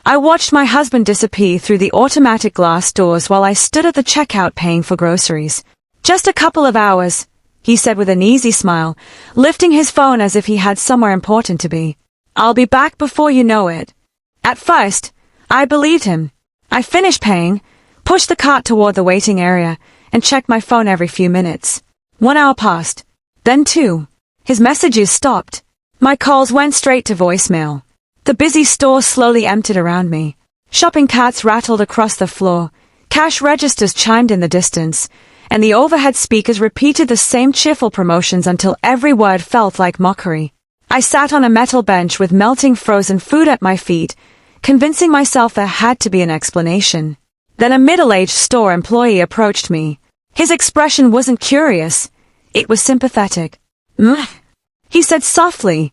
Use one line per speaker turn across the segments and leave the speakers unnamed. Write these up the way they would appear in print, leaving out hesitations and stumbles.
I watched my husband disappear through the automatic glass doors while I stood at the checkout paying for groceries. "Just a couple of hours," he said with an easy smile, lifting his phone as if he had somewhere important to be. "I'll be back before you know it." At first, I believed him. I finished paying, pushed the cart toward the waiting area, and checked my phone every few minutes. 1 hour passed. Then 2. His messages stopped. My calls went straight to voicemail. The busy store slowly emptied around me. Shopping carts rattled across the floor, cash registers chimed in the distance, and the overhead speakers repeated the same cheerful promotions until every word felt like mockery. I sat on a metal bench with melting frozen food at my feet, convincing myself there had to be an explanation. Then a middle-aged store employee approached me. His expression wasn't curious. It was sympathetic. He said softly,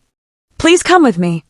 "Please come with me."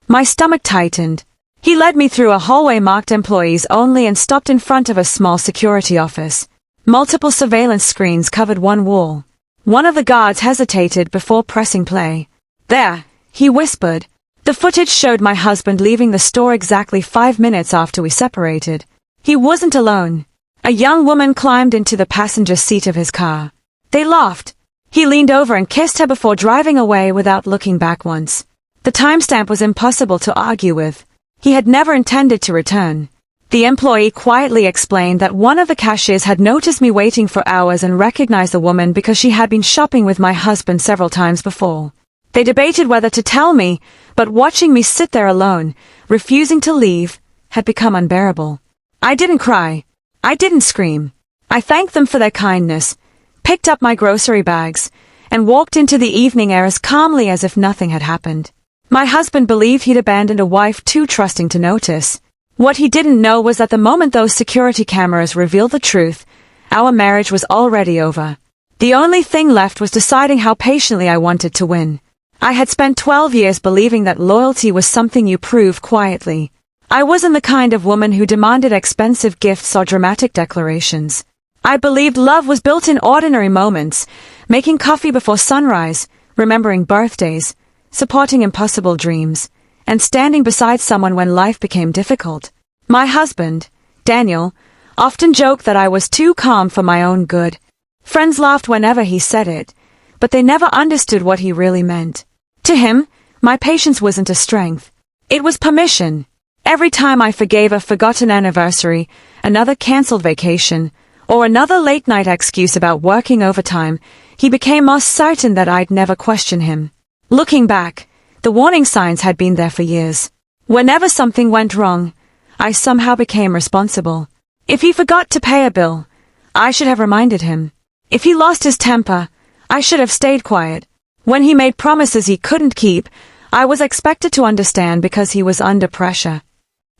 My stomach tightened. He led me through a hallway marked employees only and stopped in front of a small security office. Multiple surveillance screens covered one wall. One of the guards hesitated before pressing play. "There," he whispered. The footage showed my husband leaving the store exactly 5 minutes after we separated. He wasn't alone. A young woman climbed into the passenger seat of his car. They laughed. He leaned over and kissed her before driving away without looking back once. The timestamp was impossible to argue with. He had never intended to return. The employee quietly explained that one of the cashiers had noticed me waiting for hours and recognized the woman because she had been shopping with my husband several times before. They debated whether to tell me, but watching me sit there alone, refusing to leave, had become unbearable. I didn't cry. I didn't scream. I thanked them for their kindness, picked up my grocery bags, and walked into the evening air as calmly as if nothing had happened. My husband believed he'd abandoned a wife too trusting to notice. What he didn't know was that the moment those security cameras revealed the truth, our marriage was already over. The only thing left was deciding how patiently I wanted to win. I had spent 12 years believing that loyalty was something you prove quietly. I wasn't the kind of woman who demanded expensive gifts or dramatic declarations. I believed love was built in ordinary moments, making coffee before sunrise, remembering birthdays, supporting impossible dreams, and standing beside someone when life became difficult. My husband, Daniel, often joked that I was too calm for my own good. Friends laughed whenever he said it, but they never understood what he really meant. To him, my patience wasn't a strength. It was permission. Every time I forgave a forgotten anniversary, another cancelled vacation, or another late-night excuse about working overtime, he became more certain that I'd never question him. Looking back, the warning signs had been there for years. Whenever something went wrong, I somehow became responsible. If he forgot to pay a bill, I should have reminded him. If he lost his temper, I should have stayed quiet. When he made promises he couldn't keep, I was expected to understand because he was under pressure.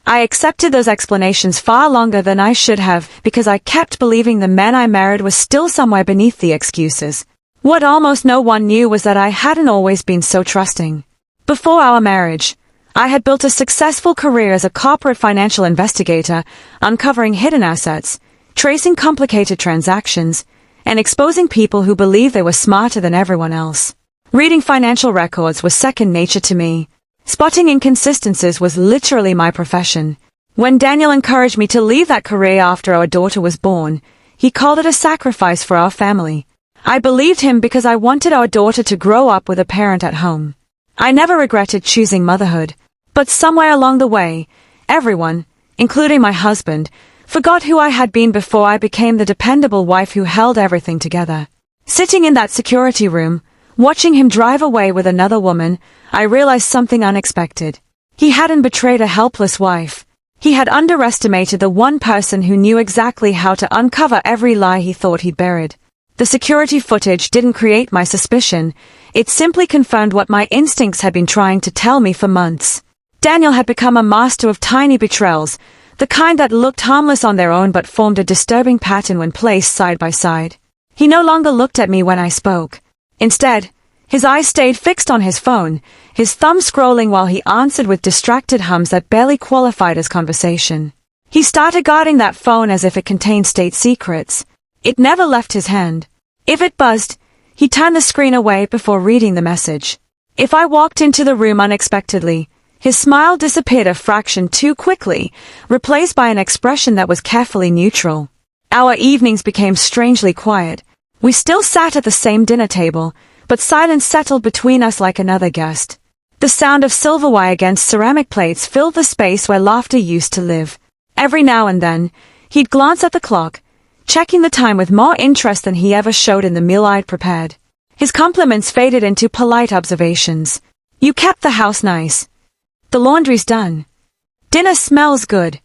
I accepted those explanations far longer than I should have because I kept believing the man I married was still somewhere beneath the excuses. What almost no one knew was that I hadn't always been so trusting. Before our marriage, I had built a successful career as a corporate financial investigator, uncovering hidden assets, tracing complicated transactions, and exposing people who believed they were smarter than everyone else. Reading financial records was second nature to me. Spotting inconsistencies was literally my profession. When Daniel encouraged me to leave that career after our daughter was born, he called it a sacrifice for our family. I believed him because I wanted our daughter to grow up with a parent at home. I never regretted choosing motherhood, but somewhere along the way, everyone, including my husband, forgot who I had been before I became the dependable wife who held everything together. Sitting in that security room, watching him drive away with another woman, I realized something unexpected. He hadn't betrayed a helpless wife. He had underestimated the one person who knew exactly how to uncover every lie he thought he'd buried. The security footage didn't create my suspicion. It simply confirmed what my instincts had been trying to tell me for months. Daniel had become a master of tiny betrayals, the kind that looked harmless on their own but formed a disturbing pattern when placed side by side. He no longer looked at me when I spoke. Instead, his eyes stayed fixed on his phone, his thumb scrolling while he answered with distracted hums that barely qualified as conversation. He started guarding that phone as if it contained state secrets. It never left his hand. If it buzzed, he turned the screen away before reading the message. If I walked into the room unexpectedly, His smile disappeared a fraction too quickly, replaced by an expression that was carefully neutral. Our evenings became strangely quiet. We still sat at the same dinner table, but silence settled between us like another guest. The sound of silverware against ceramic plates filled the space where laughter used to live. Every now and then, he'd glance at the clock, checking the time with more interest than he ever showed in the meal I'd prepared. His compliments faded into polite observations. "You kept the house nice. The laundry's done. Dinner smells good."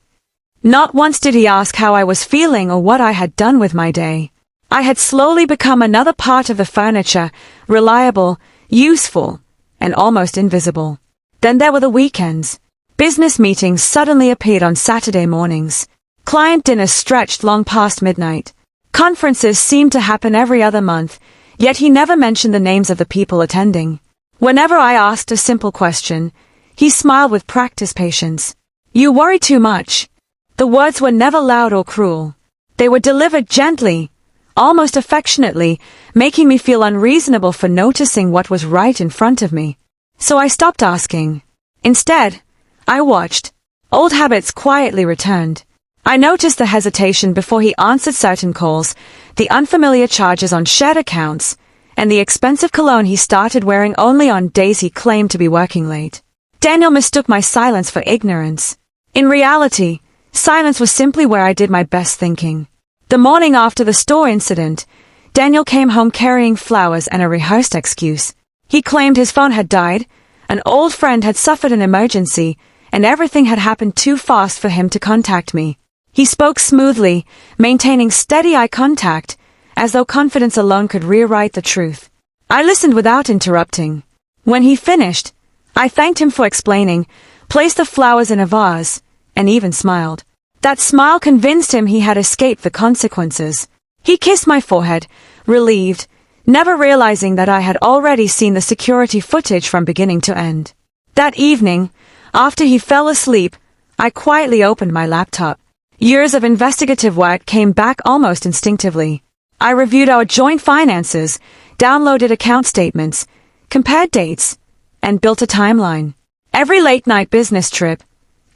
Not once did he ask how I was feeling or what I had done with my day. I had slowly become another part of the furniture, reliable, useful, and almost invisible. Then there were the weekends. Business meetings suddenly appeared on Saturday mornings. Client dinners stretched long past midnight. Conferences seemed to happen every other month, yet he never mentioned the names of the people attending. Whenever I asked a simple question, he smiled with practiced patience. "You worry too much." The words were never loud or cruel. They were delivered gently, almost affectionately, making me feel unreasonable for noticing what was right in front of me. So I stopped asking. Instead, I watched. Old habits quietly returned. I noticed the hesitation before he answered certain calls, the unfamiliar charges on shared accounts, and the expensive cologne he started wearing only on days he claimed to be working late. Daniel mistook my silence for ignorance. In reality, silence was simply where I did my best thinking. The morning after the store incident, Daniel came home carrying flowers and a rehearsed excuse. He claimed his phone had died, an old friend had suffered an emergency, and everything had happened too fast for him to contact me. He spoke smoothly, maintaining steady eye contact, as though confidence alone could rewrite the truth. I listened without interrupting. When he finished, I thanked him for explaining, placed the flowers in a vase, and even smiled. That smile convinced him he had escaped the consequences. He kissed my forehead, relieved, never realizing that I had already seen the security footage from beginning to end. That evening, after he fell asleep, I quietly opened my laptop. Years of investigative work came back almost instinctively. I reviewed our joint finances, downloaded account statements, compared dates, and built a timeline. Every late-night business trip,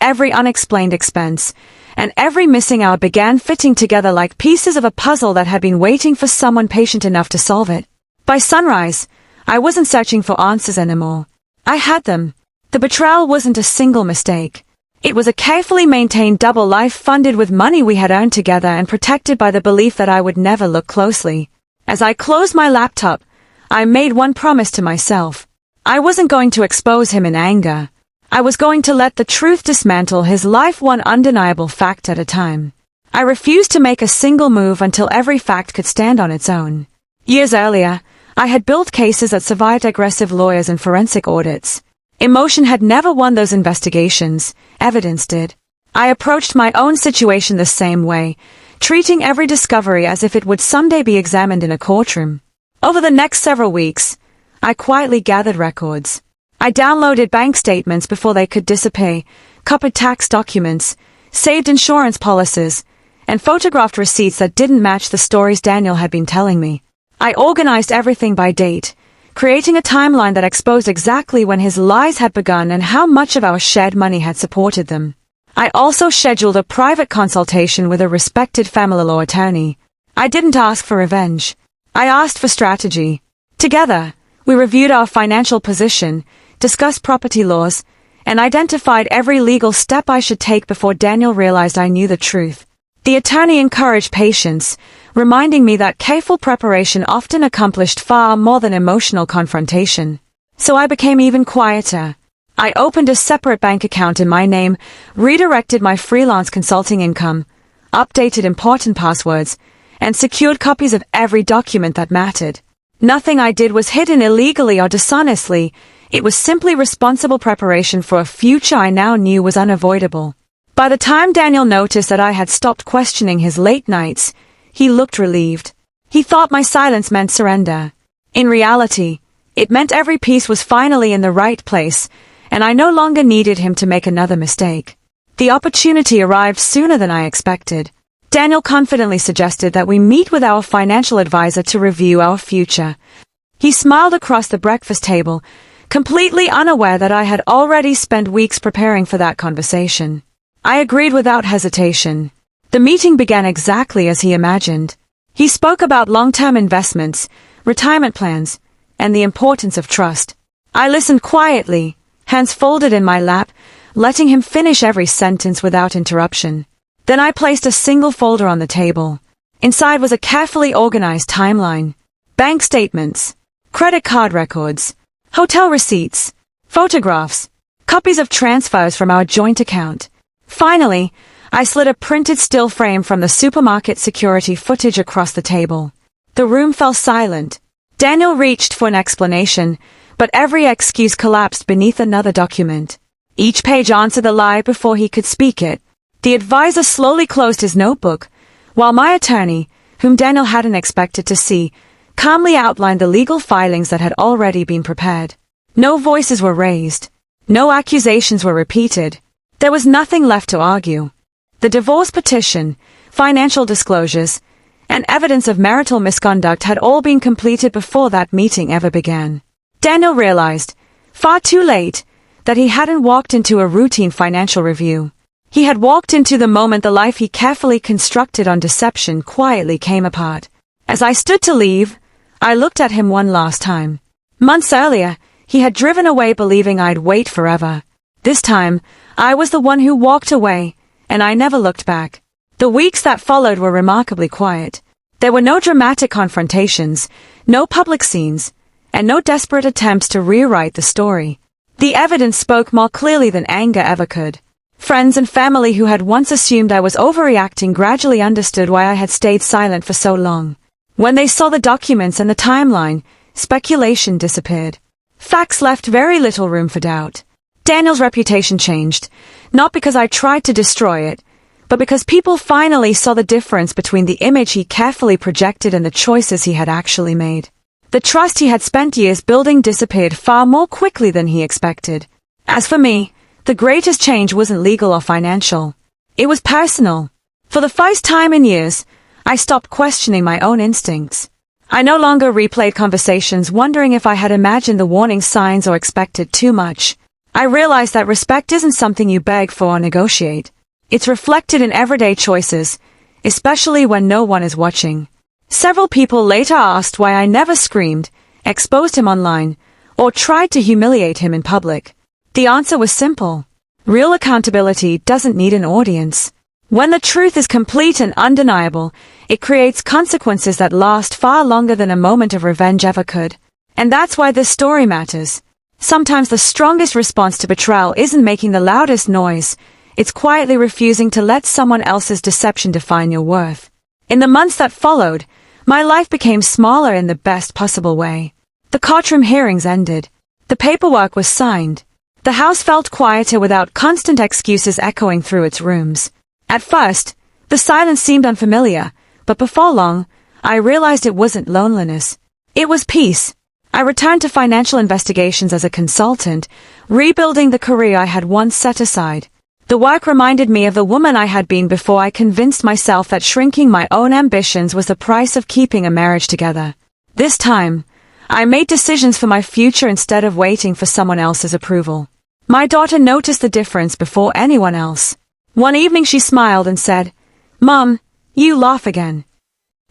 every unexplained expense, and every missing hour began fitting together like pieces of a puzzle that had been waiting for someone patient enough to solve it. By sunrise, I wasn't searching for answers anymore. I had them. The betrayal wasn't a single mistake. It was a carefully maintained double life funded with money we had earned together and protected by the belief that I would never look closely. As I closed my laptop, I made one promise to myself. I wasn't going to expose him in anger. I was going to let the truth dismantle his life one undeniable fact at a time. I refused to make a single move until every fact could stand on its own. Years earlier, I had built cases that survived aggressive lawyers and forensic audits. Emotion had never won those investigations, evidence did. I approached my own situation the same way, treating every discovery as if it would someday be examined in a courtroom. Over the next several weeks, I quietly gathered records. I downloaded bank statements before they could disappear, copied tax documents, saved insurance policies, and photographed receipts that didn't match the stories Daniel had been telling me. I organized everything by date, creating a timeline that exposed exactly when his lies had begun and how much of our shared money had supported them. I also scheduled a private consultation with a respected family law attorney. I didn't ask for revenge. I asked for strategy. Together, we reviewed our financial position, discussed property laws, and identified every legal step I should take before Daniel realized I knew the truth. The attorney encouraged patience, reminding me that careful preparation often accomplished far more than emotional confrontation. So I became even quieter. I opened a separate bank account in my name, redirected my freelance consulting income, updated important passwords, and secured copies of every document that mattered. Nothing I did was hidden illegally or dishonestly. It was simply responsible preparation for a future I now knew was unavoidable. By the time Daniel noticed that I had stopped questioning his late nights, he looked relieved. He thought my silence meant surrender. In reality, it meant every piece was finally in the right place, and I no longer needed him to make another mistake. The opportunity arrived sooner than I expected. Daniel confidently suggested that we meet with our financial advisor to review our future. He smiled across the breakfast table, completely unaware that I had already spent weeks preparing for that conversation. I agreed without hesitation. The meeting began exactly as he imagined. He spoke about long-term investments, retirement plans, and the importance of trust. I listened quietly, hands folded in my lap, letting him finish every sentence without interruption. Then I placed a single folder on the table. Inside was a carefully organized timeline, bank statements, credit card records, hotel receipts, photographs, copies of transfers from our joint account. Finally, I slid a printed still frame from the supermarket security footage across the table. The room fell silent. Daniel reached for an explanation, but every excuse collapsed beneath another document. Each page answered the lie before he could speak it. The advisor slowly closed his notebook, while my attorney, whom Daniel hadn't expected to see, calmly outlined the legal filings that had already been prepared. No voices were raised. No accusations were repeated. There was nothing left to argue. The divorce petition, financial disclosures, and evidence of marital misconduct had all been completed before that meeting ever began. Daniel realized, far too late, that he hadn't walked into a routine financial review. He had walked into the moment the life he carefully constructed on deception quietly came apart. As I stood to leave, I looked at him one last time. Months earlier, he had driven away believing I'd wait forever. This time, I was the one who walked away, and I never looked back. The weeks that followed were remarkably quiet. There were no dramatic confrontations, no public scenes, and no desperate attempts to rewrite the story. The evidence spoke more clearly than anger ever could. Friends and family who had once assumed I was overreacting gradually understood why I had stayed silent for so long. When they saw the documents and the timeline, speculation disappeared. Facts left very little room for doubt. Daniel's reputation changed, not because I tried to destroy it, but because people finally saw the difference between the image he carefully projected and the choices he had actually made. The trust he had spent years building disappeared far more quickly than he expected. As for me, the greatest change wasn't legal or financial. It was personal. For the first time in years, I stopped questioning my own instincts. I no longer replayed conversations wondering if I had imagined the warning signs or expected too much. I realized that respect isn't something you beg for or negotiate. It's reflected in everyday choices, especially when no one is watching. Several people later asked why I never screamed, exposed him online, or tried to humiliate him in public. The answer was simple. Real accountability doesn't need an audience. When the truth is complete and undeniable, it creates consequences that last far longer than a moment of revenge ever could. And that's why this story matters. Sometimes the strongest response to betrayal isn't making the loudest noise. It's quietly refusing to let someone else's deception define your worth. In the months that followed, my life became smaller in the best possible way. The courtroom hearings ended. The paperwork was signed. The house felt quieter without constant excuses echoing through its rooms. At first, the silence seemed unfamiliar, but before long, I realized it wasn't loneliness. It was peace. I returned to financial investigations as a consultant, rebuilding the career I had once set aside. The work reminded me of the woman I had been before I convinced myself that shrinking my own ambitions was the price of keeping a marriage together. This time, I made decisions for my future instead of waiting for someone else's approval. My daughter noticed the difference before anyone else. One evening she smiled and said, "Mom, you laugh again."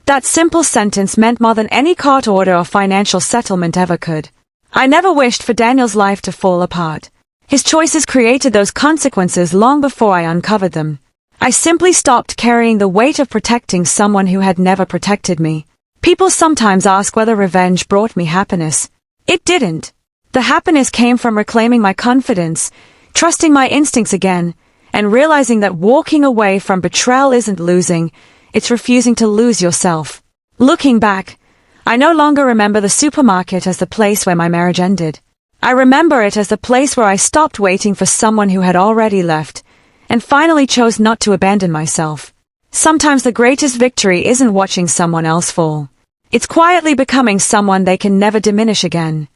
That simple sentence meant more than any court order or financial settlement ever could. I never wished for Daniel's life to fall apart. His choices created those consequences long before I uncovered them. I simply stopped carrying the weight of protecting someone who had never protected me. People sometimes ask whether revenge brought me happiness. It didn't. The happiness came from reclaiming my confidence, trusting my instincts again, and realizing that walking away from betrayal isn't losing, it's refusing to lose yourself. Looking back, I no longer remember the supermarket as the place where my marriage ended. I remember it as the place where I stopped waiting for someone who had already left, and finally chose not to abandon myself. Sometimes the greatest victory isn't watching someone else fall. It's quietly becoming someone they can never diminish again.